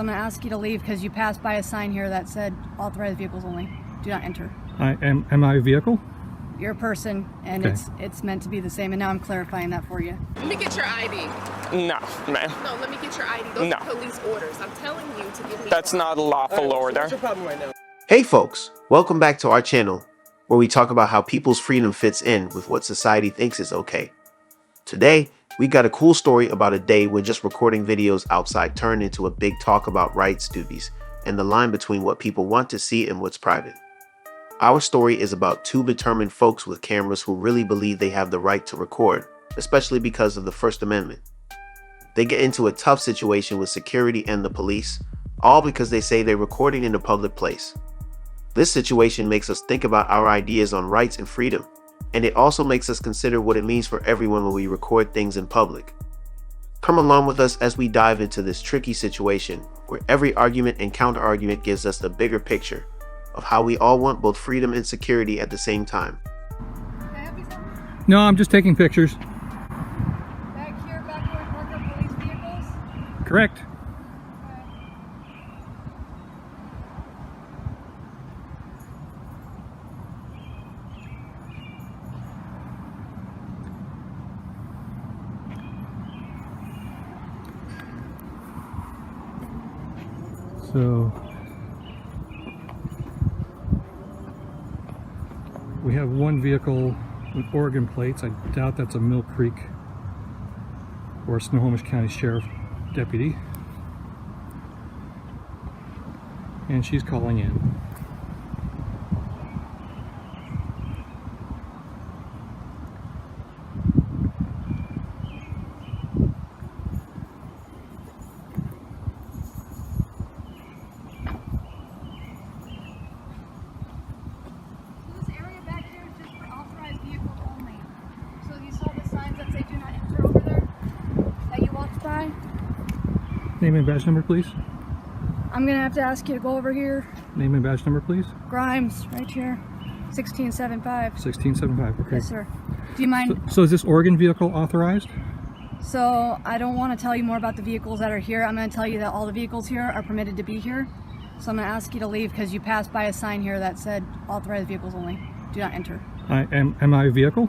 So I'm going to ask you to leave because you passed by a sign here that said authorized vehicles only. Do not enter. Am I a vehicle? You're a person, and Okay. it's meant to be the same, and now I'm clarifying that for you. Let me get your ID. No, ma'am. No, let me get your ID. Those No. are police orders. I'm telling you to give me. That's not a lawful order. What's your problem right now? Hey folks, welcome back to our channel, where we talk about how people's freedom fits in with what society thinks is okay. Today, we got a cool story about a day when just recording videos outside turned into a big talk about rights duties and the line between what people want to see and what's private. Our story is about two determined folks with cameras who really believe they have the right to record, especially because of the First Amendment. They get into a tough situation with security and the police, all because they say they're recording in a public place. This situation makes us think about our ideas on rights and freedom, and it also makes us consider what it means for everyone when we record things in public. Come along with us as we dive into this tricky situation, where every argument and counter-argument gives us the bigger picture of how we all want both freedom and security at the same time. Can I help you, sir? No, I'm just taking pictures. Back here, back where we park our police vehicles? Correct. So we have one vehicle with Oregon plates. I doubt that's a Mill Creek or Snohomish County Sheriff deputy. And she's calling in. This area back here is just for authorized vehicles only. So you saw the signs that say do not enter over there that you walked by? Name and badge number, please. I'm gonna have to ask you to go over here. Name and badge number, please. Grimes, right here. 1675. 1675. Okay. Yes, sir. Do you mind? So is this Oregon vehicle authorized? So I don't want to tell you more about the vehicles that are here. I'm going to tell you that all the vehicles here are permitted to be here. So I'm going to ask you to leave because you passed by a sign here that said authorized vehicles only. Do not enter. Am I a vehicle?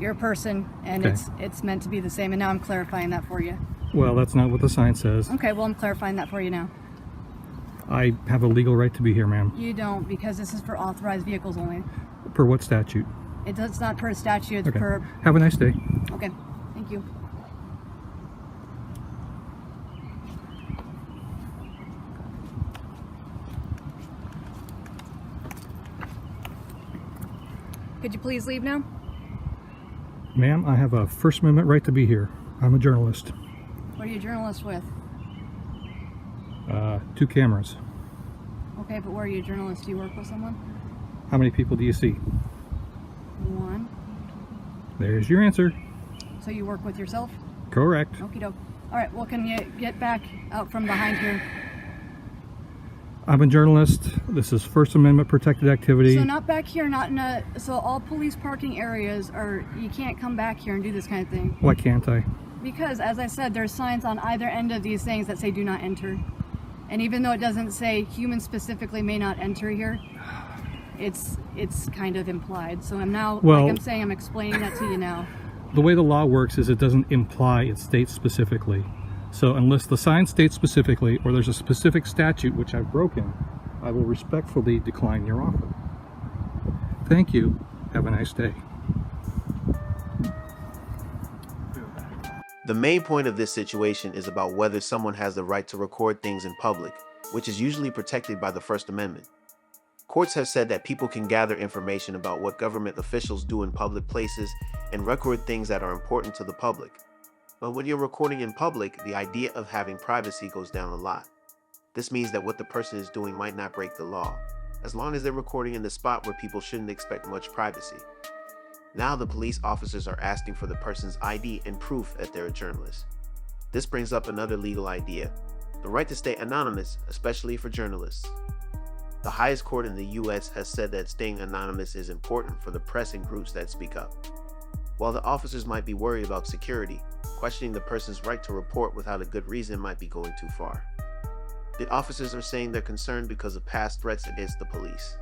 You're a person, and Okay. it's meant to be the same. And now I'm clarifying that for you. Well, that's not what the sign says. Okay, well I'm clarifying that for you now. I have a legal right to be here, ma'am. You don't, because this is for authorized vehicles only. Per what statute? It's not per statute. It's Okay. per. Have a nice day. Okay. Thank you. Could you please leave now? Ma'am, I have a First Amendment right to be here. I'm a journalist. What are you a journalist with? 2 cameras. Okay, but where are you a journalist? Do you work with someone? How many people do you see? One. There's your answer. So you work with yourself? Correct. Okie doke. Alright, well can you get back out from behind here? I'm a journalist. This is First Amendment protected activity. So not back here, not in a, so all police parking areas are, you can't come back here and do this kind of thing. Why can't I? Because as I said, there's signs on either end of these things that say do not enter. And even though it doesn't say humans specifically may not enter here, it's kind of implied. So I'm now, Well, like I'm saying, I'm explaining that to you now. The way the law works is it doesn't imply, it states specifically. So unless the sign states specifically, or there's a specific statute which I've broken, I will respectfully decline your offer. Thank you. Have a nice day. The main point of this situation is about whether someone has the right to record things in public, which is usually protected by the First Amendment. Courts have said that people can gather information about what government officials do in public places and record things that are important to the public. But when you're recording in public, the idea of having privacy goes down a lot. This means that what the person is doing might not break the law, as long as they're recording in the spot where people shouldn't expect much privacy. Now the police officers are asking for the person's ID and proof that they're a journalist. This brings up another legal idea, the right to stay anonymous, especially for journalists. The highest court in the US has said that staying anonymous is important for the press and groups that speak up. While the officers might be worried about security, questioning the person's right to report without a good reason might be going too far. The officers are saying they're concerned because of past threats against the police.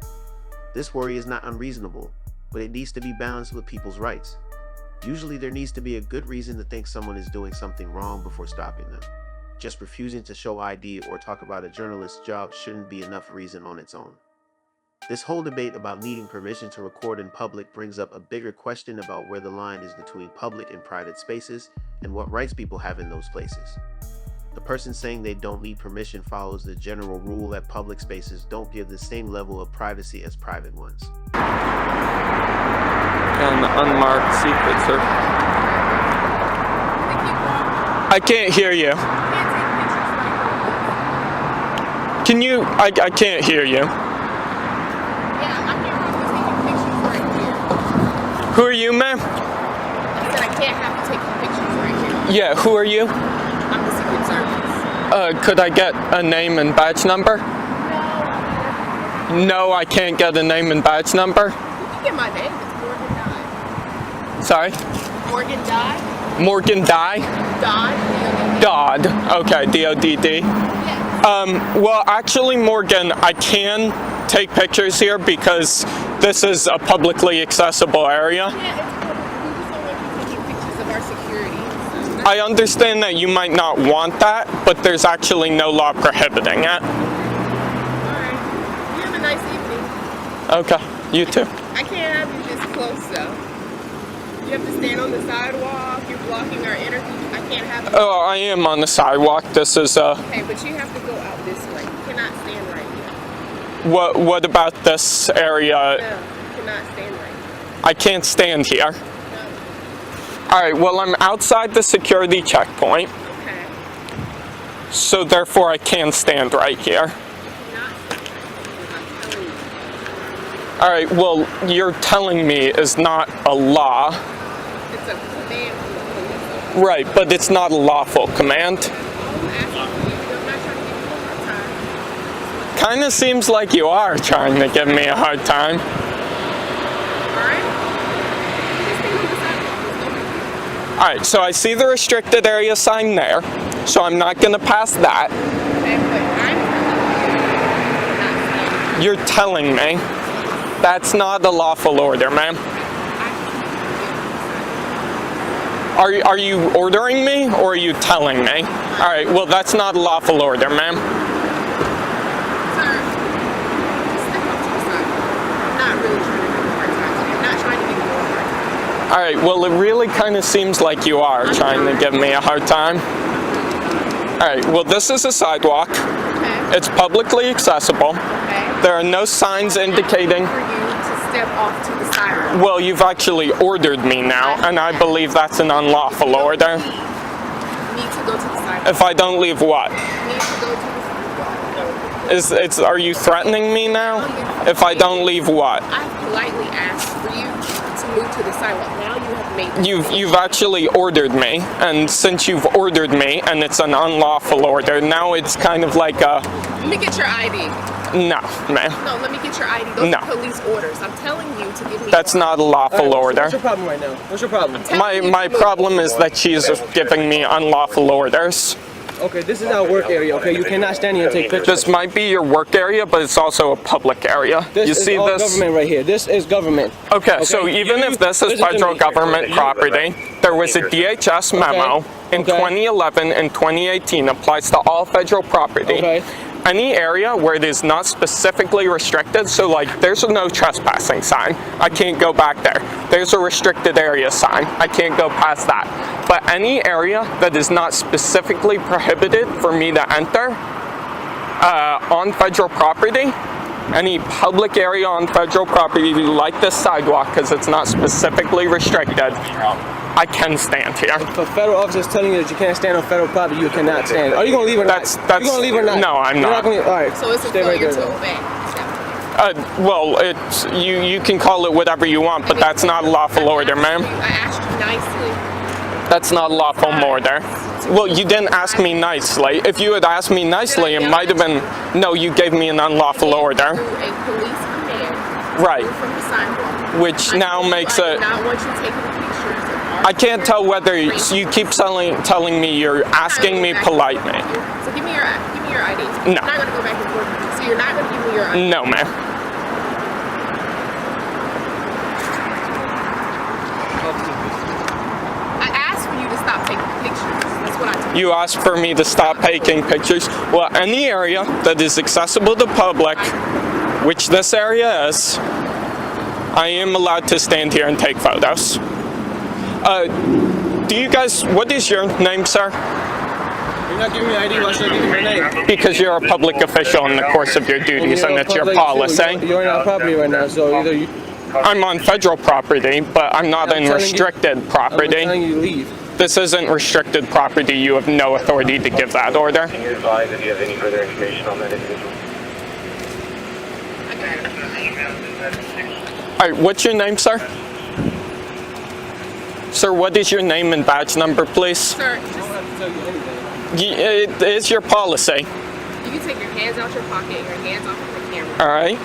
This worry is not unreasonable, but it needs to be balanced with people's rights. Usually there needs to be a good reason to think someone is doing something wrong before stopping them. Just refusing to show ID or talk about a journalist's job shouldn't be enough reason on its own. This whole debate about needing permission to record in public brings up a bigger question about where the line is between public and private spaces and what rights people have in those places. The person saying they don't need permission follows the general rule that public spaces don't give the same level of privacy as private ones. An unmarked secret, sir. I can't hear you. Can you? I can't hear you. Who are you, ma'am? I said I can't have you taking pictures right here. Yeah, who are you? I'm the Secret Service. Could I get a name and badge number? No, I can't get a name and badge number. You can get my name. It's Morgan Dodd. Sorry? Morgan Dodd? Morgan Dye? Dodd. Dodd. Okay, D-O-D-D. Yes. Well, actually, Morgan, I can take pictures here because this is a publicly accessible area. Yeah, it's we just don't want you taking pictures of our security. I understand that you might not want that, but there's actually no law prohibiting it. Alright. You have a nice evening. Okay, you too. I can't have you this close though. You have to stand on the sidewalk. You're blocking our interview. I can't have you. Oh, I am on the sidewalk. This is Okay, but you have to go out this way. You cannot stand right here. What about this area? No, you cannot stand right here. I can't stand here. No. All right, well, I'm outside the security checkpoint, Okay. so therefore I can stand right here. Not stand right here. I'm telling you. All right, well, you're telling me is not a law. It's a command from the police. Right, but it's not a lawful command. I'm asking you. I'm not trying to give you a hard time. Kind of seems like you are trying to give me a hard time. Alright? Just stay on the sidewalk. There's no big deal. All right, so I see the restricted area sign there, so I'm not going to pass that. Okay, but I'm You're telling me that's not a lawful order, ma'am. Are you ordering me or are you telling me? All right, well, that's not a lawful order, ma'am. Sir, just step up to the sidewalk. I'm not really trying to give you a hard time. I'm not trying to give you a hard time. All right, well, it really kind of seems like you are trying to give me a hard time. All right, well, this is a sidewalk. Okay. It's publicly accessible. Okay. There are no signs indicating. For you to step off to the sidewalk. Well, you've actually ordered me now, and I believe that's an unlawful order. You need to go to the sidewalk. If I don't leave what? You need to go to the sidewalk. Are you threatening me now? If I don't leave what? I politely asked for you to move to the sidewalk. Now you have made this You've actually ordered me, and since you've ordered me and it's an unlawful order, now it's kind of like a Let me get your ID. no, man. No, let me get your ID. Those No. are police orders. I'm telling you to give me That's your not a lawful order. What's your problem right now? What's your problem? My problem is that she's giving me unlawful orders. Okay, this is our work area, okay? You cannot stand here and take pictures. This might be your work area, but it's also a public area. This You is see all this? government right here. This is government. Okay, so even if this is listen to federal me. government property, there was a DHS memo in Okay. 2011 and 2018 applies to all federal property. Okay. Any area where it is not specifically restricted, so like there's a no trespassing sign, I can't go back there. There's a restricted area sign, I can't go past that. But any area that is not specifically prohibited for me to enter on federal property, any public area on federal property like this sidewalk, because it's not specifically restricted, I can stand here. If a federal officer is telling you that you can't stand on federal property, you cannot stand. Are you gonna leave or not? That's You gonna leave or not? no, I'm You're not. gonna, all right. So it's a stay right failure there. to obey. Well, it's you can call it whatever you want, but that's not a lawful order, ma'am. I asked you nicely. That's not a lawful order. Well, you didn't ask me nicely. If you had asked me nicely, it might have been, no, you gave me an unlawful order. Through a police command. Right. From the sidewalk. Which now makes I it, do not want you taking pictures of our I can't tell whether you keep telling me you're asking me politely. So give me your your ID? No. I'm not gonna go back and forth with you. So you're not gonna give me your ID? No, ma'am. I asked for you to stop taking pictures. That's what I told you. You asked for me to stop taking pictures. Well, any area that is accessible to public, which this area is, I am allowed to stand here and take photos. Do you guys, what is your name, sir? You're not giving me ID, why should I give you your name? Because you're a public official in the course of your duties and it's your policy. You're on our property right now, so either you... I'm on federal property, but I'm not in restricted I'm property. telling you to leave. This isn't restricted property. You have no authority to give that order. Can you advise if you have any further information on that individual? All right, what's your name, sir? Sir, what is your name and badge number, please? Sir, I don't have to tell you anything. It is your policy. you can take your hands out your pocket and your hands off of the camera. All right.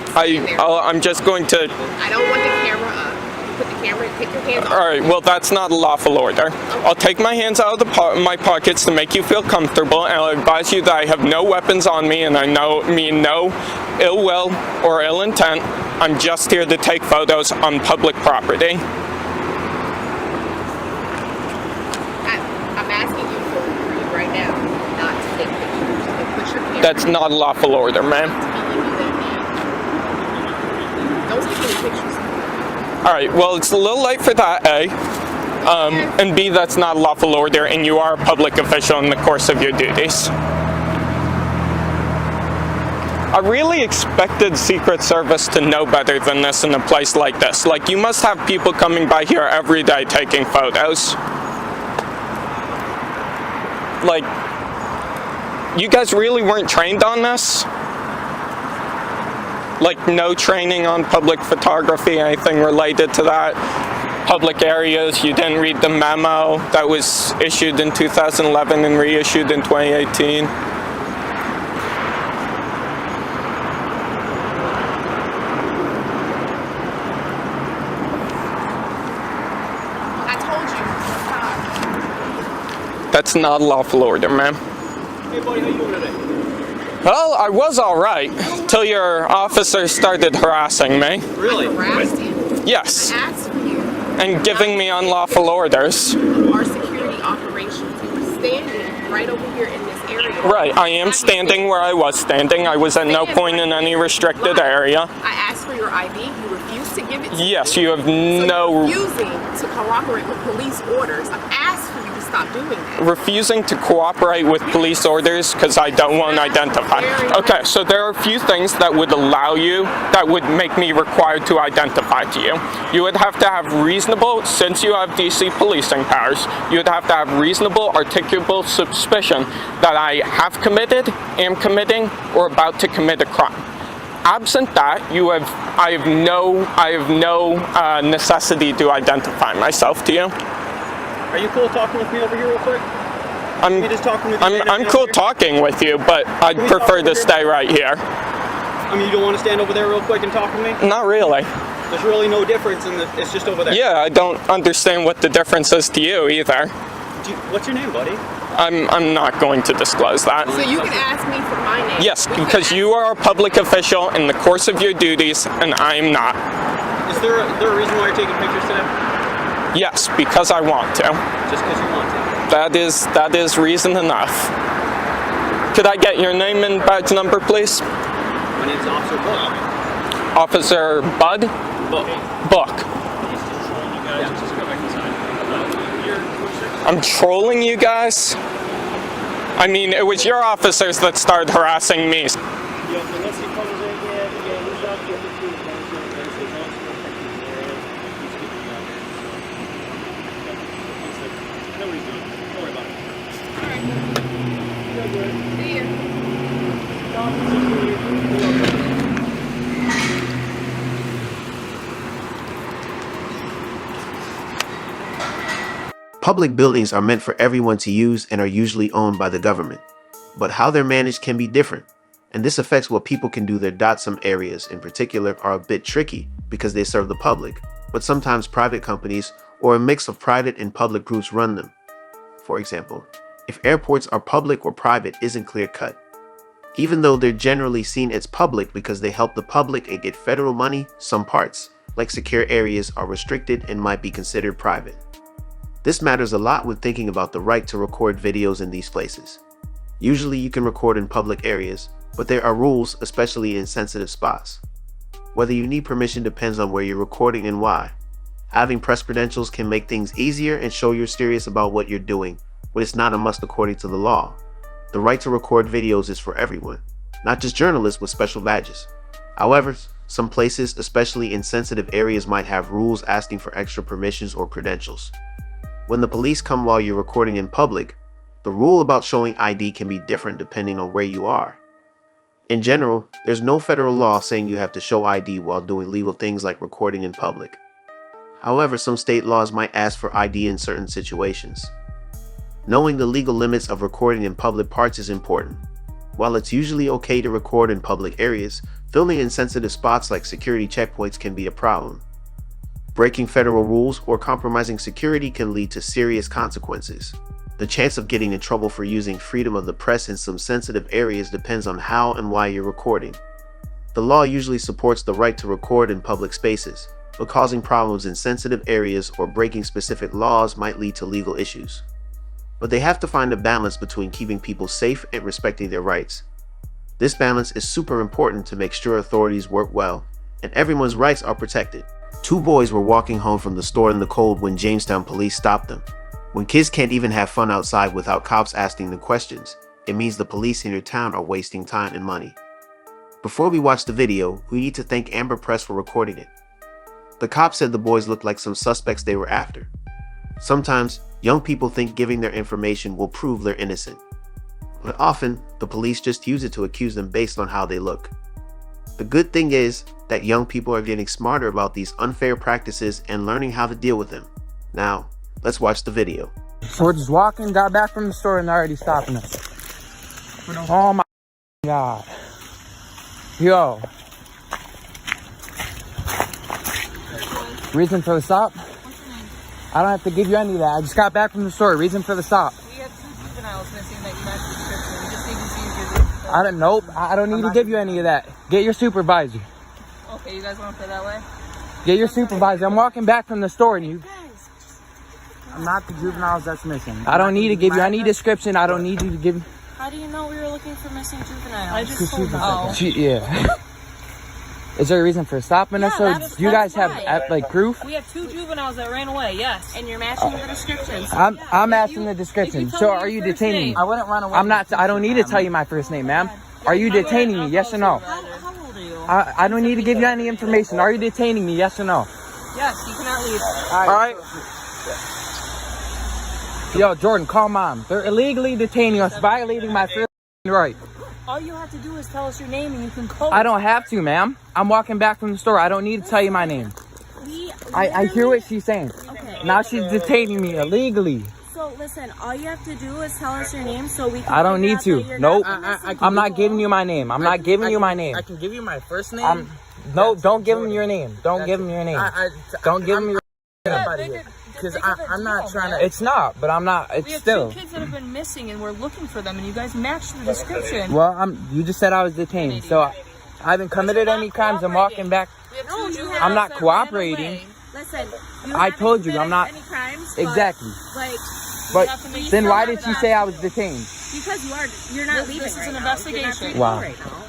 I'm just going to. I don't want the camera up. You put the camera, take your hands off. All right. Well, that's not a lawful order. I'll take my hands out of my pockets to make you feel comfortable, and I'll advise you that I have no weapons on me, and I mean no ill will or ill intent. I'm just here to take photos on public property. I'm asking you for you right now not to take pictures. And put your camera. That's not a lawful order, ma'am. Don't take any pictures. All right. Well, it's a little late for that, A. And B, that's not a lawful order, and you are a public official in the course of your duties. I really expected Secret Service to know better than this in a place like this. Like, you must have people coming by here every day taking photos. Like, you guys really weren't trained on this? Like, no training on public photography, anything related to that? Public areas, you didn't read the memo that was issued in 2011 and reissued in 2018? I told you. Stop. That's not a lawful order, ma'am. Hey buddy, how you doing today? Well, I was all right till your officer started harassing me. Really? I harassed you. Yes, I asked for you. and giving me unlawful orders. Our security operations. You were standing right over here in this area. Right, I am standing where I was standing. I was at no point in any restricted area. I asked for your ID. You refused to give it to me. Yes, you have So you're no... refusing to cooperate with police orders. I've asked for you to stop doing that. Refusing to cooperate with police orders because I don't want to identify. Okay, so there are a few things that would allow you, that would make me required to identify to you. You would have to have reasonable, since you have DC policing powers, you would have to have reasonable, articulable suspicion that I have committed, am committing, or about to commit a crime. Absent that, I have no necessity to identify myself to you. Are you cool talking with me over here real quick? I'm just talking with you I'm cool talking with you, but I'd we prefer talk to over stay right here. I mean, you don't want to stand over there real quick and talk with me? Not really. There's really no difference in it's just over there. Yeah, I don't understand what the difference is to you either. What's your name, buddy? I'm not going to disclose that. So you can ask me for my name. Yes, because you are a public official in the course of your duties, and I am not. Is there a reason why you're taking pictures today? Yes, because I want to. Just because you want to? That is reason enough. Could I get your name and badge number, please? My name's Officer Book. Officer Bud? Book. I'm trolling you guys? I mean, it was your officers that started harassing me. See ya. Public buildings are meant for everyone to use and are usually owned by the government. But how they're managed can be different, and this affects what people can do. Their .some areas in particular are a bit tricky because they serve the public, but sometimes private companies or a mix of private and public groups run them. For example, if airports are public or private isn't clear cut. Even though they're generally seen as public because they help the public and get federal money, some parts, like secure areas, are restricted and might be considered private. This matters a lot when thinking about the right to record videos in these places. Usually you can record in public areas, but there are rules, especially in sensitive spots. Whether you need permission depends on where you're recording and why. Having press credentials can make things easier and show you're serious about what you're doing, but it's not a must according to the law. The right to record videos is for everyone, not just journalists with special badges. However, some places, especially in sensitive areas, might have rules asking for extra permissions or credentials. When the police come while you're recording in public, the rule about showing ID can be different depending on where you are. In general, there's no federal law saying you have to show ID while doing legal things like recording in public. However, some state laws might ask for ID in certain situations. Knowing the legal limits of recording in public parts is important. While it's usually okay to record in public areas, filming in sensitive spots like security checkpoints can be a problem. Breaking federal rules or compromising security can lead to serious consequences. The chance of getting in trouble for using freedom of the press in some sensitive areas depends on how and why you're recording. The law usually supports the right to record in public spaces, but causing problems in sensitive areas or breaking specific laws might lead to legal issues. But they have to find a balance between keeping people safe and respecting their rights. This balance is super important to make sure authorities work well and everyone's rights are protected. Two boys were walking home from the store in the cold when Jamestown police stopped them. When kids can't even have fun outside without cops asking them questions, it means the police in your town are wasting time and money. Before we watch the video, we need to thank Amber Press for recording it. The cops said the boys looked like some suspects they were after. Sometimes, young people think giving their information will prove they're innocent. But often, the police just use it to accuse them based on how they look. The good thing is that young people are getting smarter about these unfair practices and learning how to deal with them. Now, let's watch the video. So we're just walking, got back from the store, and they're already stopping us. Oh my God. Yo. Reason for the stop? I don't have to give you any of that. I just got back from the store. Reason for the stop. We have 2 juveniles missing that you matched the description. We just need to see if you're... I don't, nope. I don't need to give you any of that. Get your supervisor. Okay, you guys want to play that way? Get your supervisor. I'm walking back from the store and you... I'm not the juveniles that's missing. I don't need to give you any description. I don't need you to give... How do you know we were looking for missing juveniles? I just told them. Yeah. Is there a reason for stopping us? So do you guys have like proof? We have 2 juveniles that ran away, yes. And you're matching the descriptions. I'm matching the description. So are you detaining me? I wouldn't run away. I'm not. I don't need to tell you my first name, ma'am. Are you detaining me? Yes or no? How old are you? I don't need to give you any information. Are you detaining me? Yes or no? Yes, you cannot leave. All right. Yo, Jordan, call mom. They're illegally detaining us, violating my first right. All you have to do is tell us your name and you can call. I don't have to, ma'am. I'm walking back from the store. I don't need to tell you my name. I hear what she's saying. Okay. Now she's detaining me illegally. So listen, all you have to do is tell us your name so we can... I don't need to. Nope. I'm not giving you my name. I'm not giving you my name. I can give you my first name. No, don't give him your name. Don't give him your name. Don't give him your name. Because I'm not trying to... It's not, but I'm not. It's still... We have 2 kids that have been missing and we're looking for them and you guys matched the description. Well, you just said I was detained, so I haven't committed any crimes. I'm walking back. I'm not cooperating. Listen, I told you I'm not. Any crimes, exactly. Like, but then why did you say I was detained? Because you're not leaving. This is an investigation. Wow. Right now.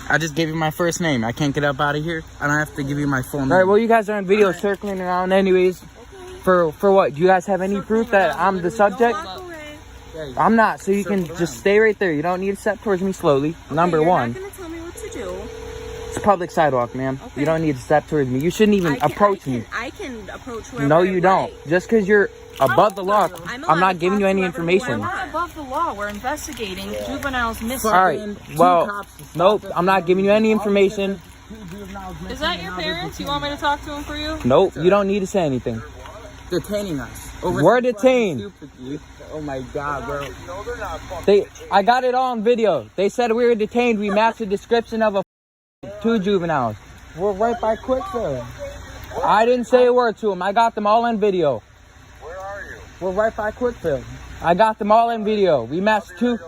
I just gave you my first name. I can't get up out of here. I don't have to give you my full name. All right, well, you guys are on video circling around anyways. Okay. For what? Do you guys have any proof that I'm the subject? I'm not, so you can just stay right there. You don't need to step towards me slowly. Okay, Number one. You're not going to tell me what to do. It's a public sidewalk, ma'am. Okay. You don't need to step towards me. You shouldn't even approach me. I can approach whoever. No, you don't. Just because you're above the law, I'm not giving you any information. We're not above the law. We're investigating juveniles missing. All right. Well, nope. I'm not giving you any information. Is that your parents? You want me to talk to them for you? Nope. You don't need to say anything. Detaining us. We're detained. Oh my God, bro. I got it all on video. They said we were detained. We matched the description of 2 juveniles. We're right by Quickfield. I didn't say a word to them. I got them all on video. Where are you? We're right by Quickfield. I got them all in video. We matched 2.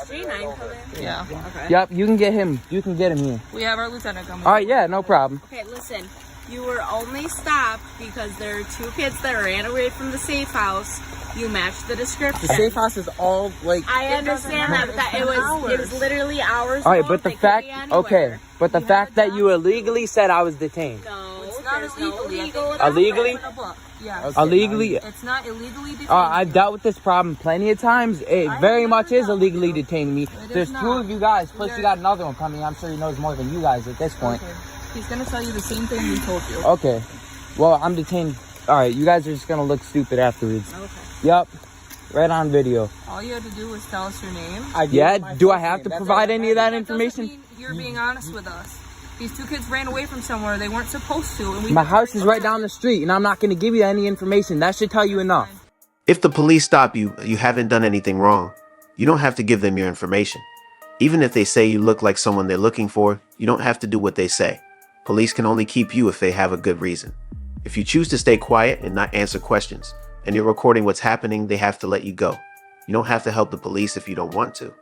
J9 coming? Yeah. Okay. Yep, you can get him. You can get him here. We have our lieutenant coming. All right, yeah, no problem. Okay, listen. You were only stopped because there are 2 kids that ran away from the safe house. You matched the description. The safe house is all like. I understand that, but that it was literally hours. All right, long. but the They could fact, be anywhere. okay, but the fact that you illegally said I was detained. No, It's not there's illegally. no I think legal. it's Illegally? in a book. Yeah. Okay. Illegally. It's not illegally detained. I've dealt with this problem plenty of times. It I very have much never is dealt illegally with it. detaining me. It is There's 2 not. of you guys, plus We you are- got another one coming. I'm sure he knows more than you guys at this point. Okay. He's gonna tell you the same thing we told you. Okay. Well, I'm detained. All right, you guys are just gonna look stupid afterwards. Okay. Yep. Right on video. All you had to do was tell us your name. Yeah. Do I have to provide any of that That information? doesn't mean you're being honest with us. These 2 kids ran away from somewhere they weren't supposed to, and we. My house is right down the street, and I'm not gonna give you any information. That should tell you enough. If the police stop you, you haven't done anything wrong. You don't have to give them your information. Even if they say you look like someone they're looking for, you don't have to do what they say. Police can only keep you if they have a good reason. If you choose to stay quiet and not answer questions, and you're recording what's happening, they have to let you go. You don't have to help the police if you don't want to.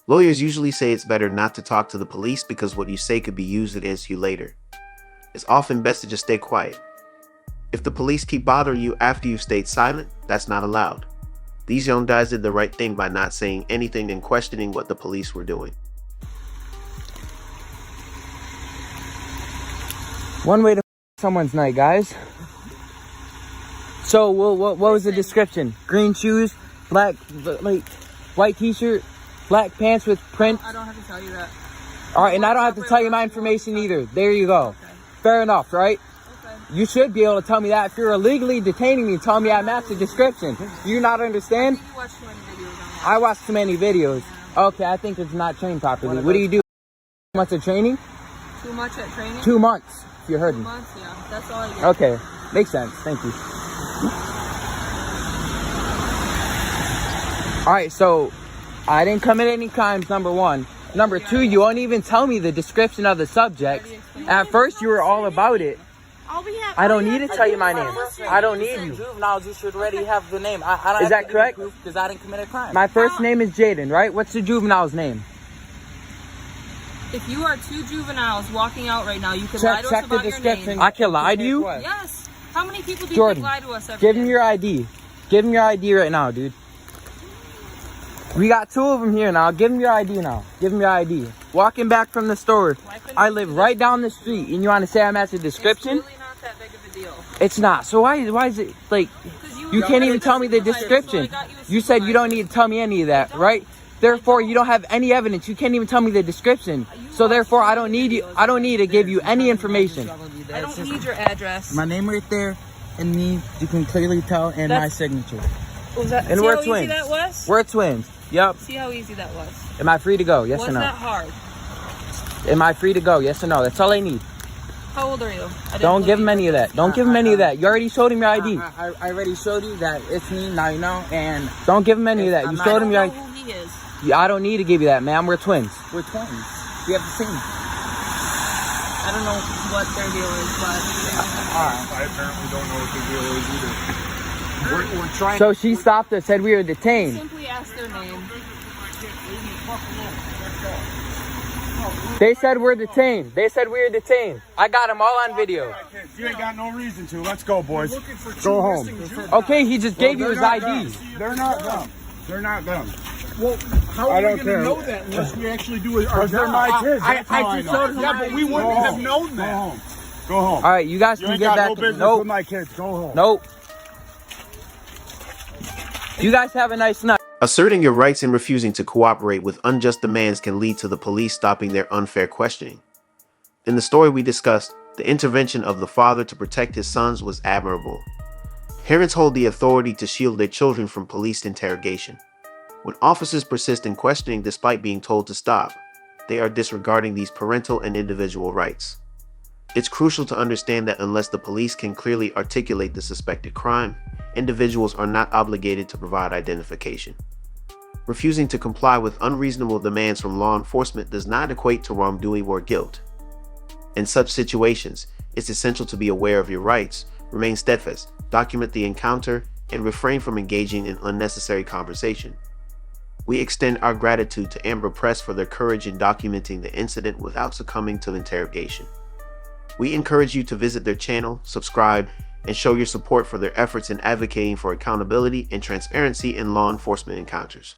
Lawyers usually say it's better not to talk to the police because what you say could be used against you later. It's often best to just stay quiet. If the police keep bothering you after you've stayed silent, that's not allowed. These young guys did the right thing by not saying anything and questioning what the police were doing. One way to someone's night, guys. So, what was the description? Green shoes, black, like, white t-shirt, black pants with print. I don't have to tell you that. All right, and I don't have to tell you my information either. There you go. Okay. Fair enough, right? Okay. You should be able to tell me that if you're illegally detaining me, tell me I match the description. Do you not understand? You watch too many videos on that. I watch too many videos. Okay, I think it's not trained properly. What do you do? 2 months of training? Too much at training? 2 months, if you heard 2 me. months, yeah. That's all I get. Okay, makes sense. Thank you. All right, so I didn't commit any crimes, number 1. Number 2, you won't even tell me the description of the subjects. At first, you were all about it. I don't need to tell you my name. I don't need you. Juveniles, you should already have the name. I don't Is have that to correct? Because I didn't commit a crime. My first name is Jaden, right? What's the juvenile's name? If you are 2 juveniles walking out right now, you can lie to us Check the about your description. name. I can lie to you? Yes. How many people do you Jordan, think lie to us every give day? him your ID. Give him your ID right now, dude. We got 2 of them here now. Give him your ID now. Give him your ID. Walking back from the store. I live right down the street, and you want to say I'm at the description? It's really not that big of a deal. It's not. So why is it like you can't even tell me the description? You said you don't need to tell me any of that, right? Therefore, you don't have any evidence. You can't even tell me the description. So therefore, I don't need you. I don't need to give you any information. I don't need your address. My name right there and me, you can clearly tell, and my signature. Was that, And see we're how twins. easy that was? We're twins. Yep. See how easy that was? Am I free to go? Yes Was or no? that hard? Am I free to go? Yes or no? That's all I need. How old are you? I didn't Don't look give at him you. any of that. Don't give him any of that. You already showed him your ID. I already showed you that it's me, now you know, and Don't give him any of that. You I'm showed him I your don't ID. know who he is. I don't need to give you that, ma'am. We're twins. we're twins. We have the same. I don't know what their deal is, but I apparently don't know what the deal is either. We're trying. So she stopped us, said we were detained. simply ask their name. They said we're detained. They said we were detained. I got them all on video. You ain't got no reason to. Let's go, boys. Go home. Okay, he just gave you his ID. They're not them. They're not them. Well, how I are we don't going to care. know that unless we actually do our Because they're job? my kids. That's how I just know. showed him. Yeah, but we wouldn't Go have home. known Go that. home. Go home. All right, you guys You can ain't get got back. no business Nope. with my kids. Go home. Nope. You guys have a nice night. Asserting your rights and refusing to cooperate with unjust demands can lead to the police stopping their unfair questioning. In the story we discussed, the intervention of the father to protect his sons was admirable. Parents hold the authority to shield their children from police interrogation. When officers persist in questioning despite being told to stop, they are disregarding these parental and individual rights. It's crucial to understand that unless the police can clearly articulate the suspected crime, individuals are not obligated to provide identification. Refusing to comply with unreasonable demands from law enforcement does not equate to wrongdoing or guilt. In such situations, it's essential to be aware of your rights, remain steadfast, document the encounter, and refrain from engaging in unnecessary conversation. We extend our gratitude to Amber Press for their courage in documenting the incident without succumbing to interrogation. We encourage you to visit their channel, subscribe, and show your support for their efforts in advocating for accountability and transparency in law enforcement encounters.